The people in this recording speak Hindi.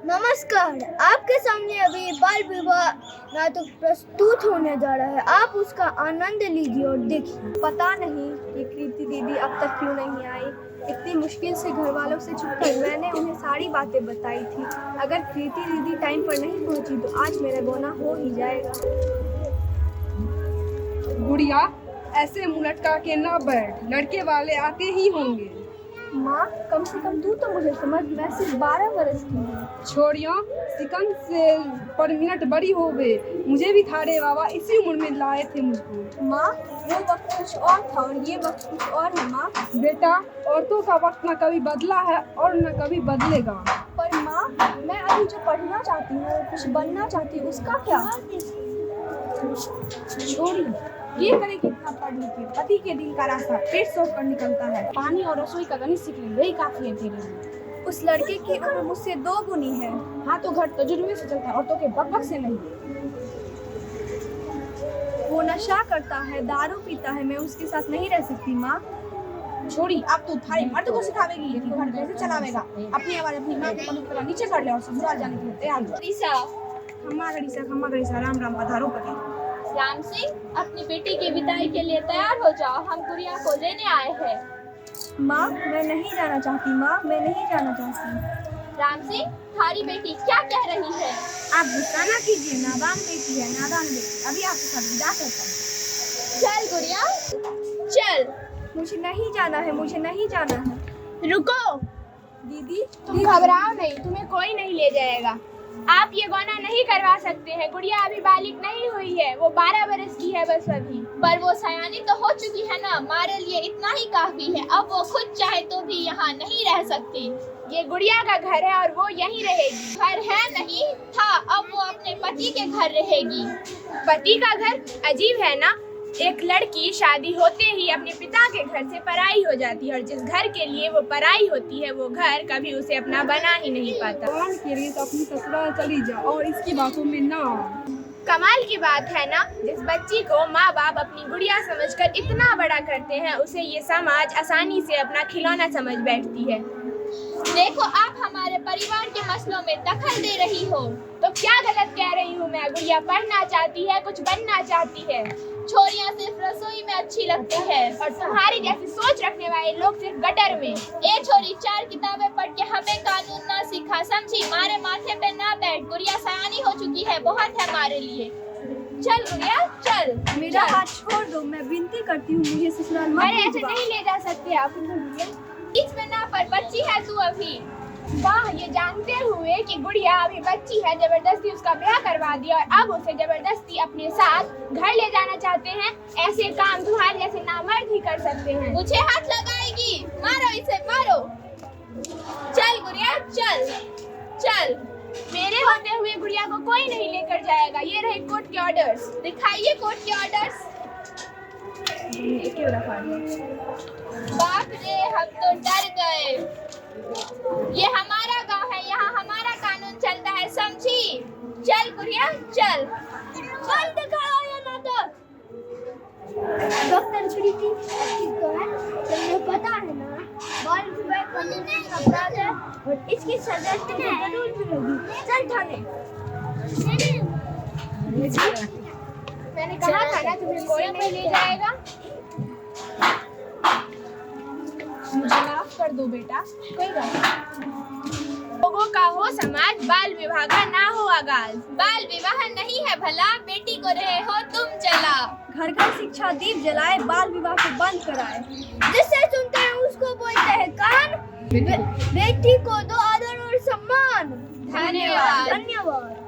नमस्कार, आपके सामने अभी बाल विवाह नाटक प्रस्तुत होने जा रहा है। आप उसका आनंद लीजिए और देखिए। पता नहीं कि कृति दीदी अब तक क्यों नहीं आई। इतनी मुश्किल से घर वालों से छुपकर मैंने उन्हें सारी बातें बताई थी। अगर कृति दीदी टाइम पर नहीं पहुंची तो आज मेरा गुनाह हो ही जाएगा। गुड़िया, ऐसे मुंह लटका के ना बैठ, लड़के वाले आते ही होंगे। माँ, कम से कम तू तो मुझे समझ, मैं सिर्फ 12 वर्ष की हूँ। छोड़ियो, सेकंड से पर मिनट बड़ी हो गए। मुझे भी था रे बाबा, इसी उम्र में लाए थे मुझको। माँ, वो वक्त कुछ और था और ये वक्त कुछ और है। माँ बेटा, औरतों का वक्त न कभी बदला है और न कभी बदलेगा। पर माँ, मैं अभी जो पढ़ना चाहती हूँ, कुछ बनना चाहती हूँ, उसका क्या? छोड़िए, ये करे कितना पढ़ लिख के पति के दिल का रास्ता पेट सोख कर निकलता है। पानी और रसोई का गणित सीख ले, यही काफी है तेरे लिए। उस लड़के की उम्र मुझसे 2 गुनी है। हाँ तो घर तजुर्बे से चलता है, औरतों के बक से नहीं। वो नशा करता है, दारू पीता है, मैं उसके साथ नहीं रह सकती। माँ छोड़ी, अब तो थारे मर्द को सिखावेगी कि घर कैसे चलावेगा। अपनी आवाज अपनी माँ के पलक पर नीचे कर ले और ससुराल जाने के लिए तैयार हो। खम्मा गरीसा, राम राम पधारो पति। राम सिंह, अपनी बेटी की विदाई के लिए तैयार हो जाओ, हम गुड़िया को लेने आए हैं। माँ, मैं नहीं जाना चाहती। माँ, मैं नहीं जाना चाहती। राम सिंह, थारी बेटी क्या कह रही है? आप गुस्सा ना कीजिए, नादान बेटी है, नादान बेटी। अभी आपके साथ विदा करता हूँ। चल गुड़िया, चल। मुझे नहीं जाना है, मुझे नहीं जाना है। रुको दीदी, तुम घबराओ नहीं, तुम्हें कोई नहीं ले जाएगा। आप ये गौना नहीं करवा सकते हैं। गुड़िया अभी बालिग नहीं हुई है, वो 12 वर्ष की है बस अभी। पर वो सयानी तो हो चुकी है ना, हमारे लिए इतना ही काफी है। अब वो खुद चाहे तो भी यहाँ नहीं रह सकती। ये गुड़िया का घर है और वो यहीं रहेगी। घर है नहीं था, अब वो अपने पति के घर रहेगी। पति का घर अजीब है ना। एक लड़की शादी होते ही अपने पिता के घर से पराई हो जाती है और जिस घर के लिए वो पराई होती है वो घर कभी उसे अपना बना ही नहीं पाता। भगवान के लिए तो अपनी ससुराल चली जाओ और इसकी बातों में ना। कमाल की बात है ना, जिस बच्ची को माँ बाप अपनी गुड़िया समझकर इतना बड़ा करते हैं उसे ये समाज आसानी से अपना खिलौना समझ बैठती है। देखो, आप हमारे परिवार के मसलों में दखल दे रही हो तो क्या गलत कह रही हूँ मैं? गुड़िया पढ़ना चाहती है, कुछ बनना चाहती है। छोरियाँ सिर्फ रसोई में अच्छी लगती है और तुम्हारी जैसी सोच रखने वाले लोग सिर्फ गटर में। ए छोरी, 4 किताबें पढ़ के हमें कानून ना सिखा, समझी? मारे माथे पे ना बैठ। गुड़िया सयानी हो चुकी है, बहुत है हमारे लिए। चल गुड़िया, चल। मेरा हाथ छोड़ दो, मैं विनती करती हूँ, मुझे ससुराल मत अरे ऐसे भिजवा। नहीं ले जा सकते आप गुड़िया। इसमें ना, पर बच्ची है तू अभी। वाह, ये जानते हुए कि गुड़िया अभी बच्ची है, जबरदस्ती उसका ब्याह करवा दिया और अब उसे जबरदस्ती अपने साथ घर ले जाना चाहते हैं। ऐसे काम तुम्हारे जैसे नामर्द ही कर सकते हैं। मुझे हाथ लगाएगी, मारो इसे, मारो। चल गुड़िया, चल चल। मेरे होते हुए गुड़िया को कोई नहीं लेकर जाएगा। ये रहे कोर्ट के ऑर्डर्स, दिखाइए कोर्ट के ऑर्डर्स। बाप रे, हम तो डर गए। ये हमारा गांव है, यहाँ हमारा कानून चलता है, समझी? चल गुड़िया, चल। चल दिखाओ ये नाटक। डॉक्टर प्रीति तो है, तुम्हें पता है ना, बाल विवाह कानून का अपराध है और इसकी सजा तुम्हें जरूर मिलेगी। चल थाने। मैंने कहा था ना तुम्हें कोई नहीं ले जाएगा। मुझे माफ कर दो बेटा, कोई बात नहीं। लोगों का हो समाज, बाल विवाह का ना हो आगाज। बाल विवाह नहीं है भला, बेटी को रहे हो तुम चला। घर घर शिक्षा दीप जलाए, बाल विवाह को बंद कराए। जिससे सुनते हैं उसको बोलते हैं कान। बेटी को दो आदर और सम्मान। धन्यवाद। धन्यवाद।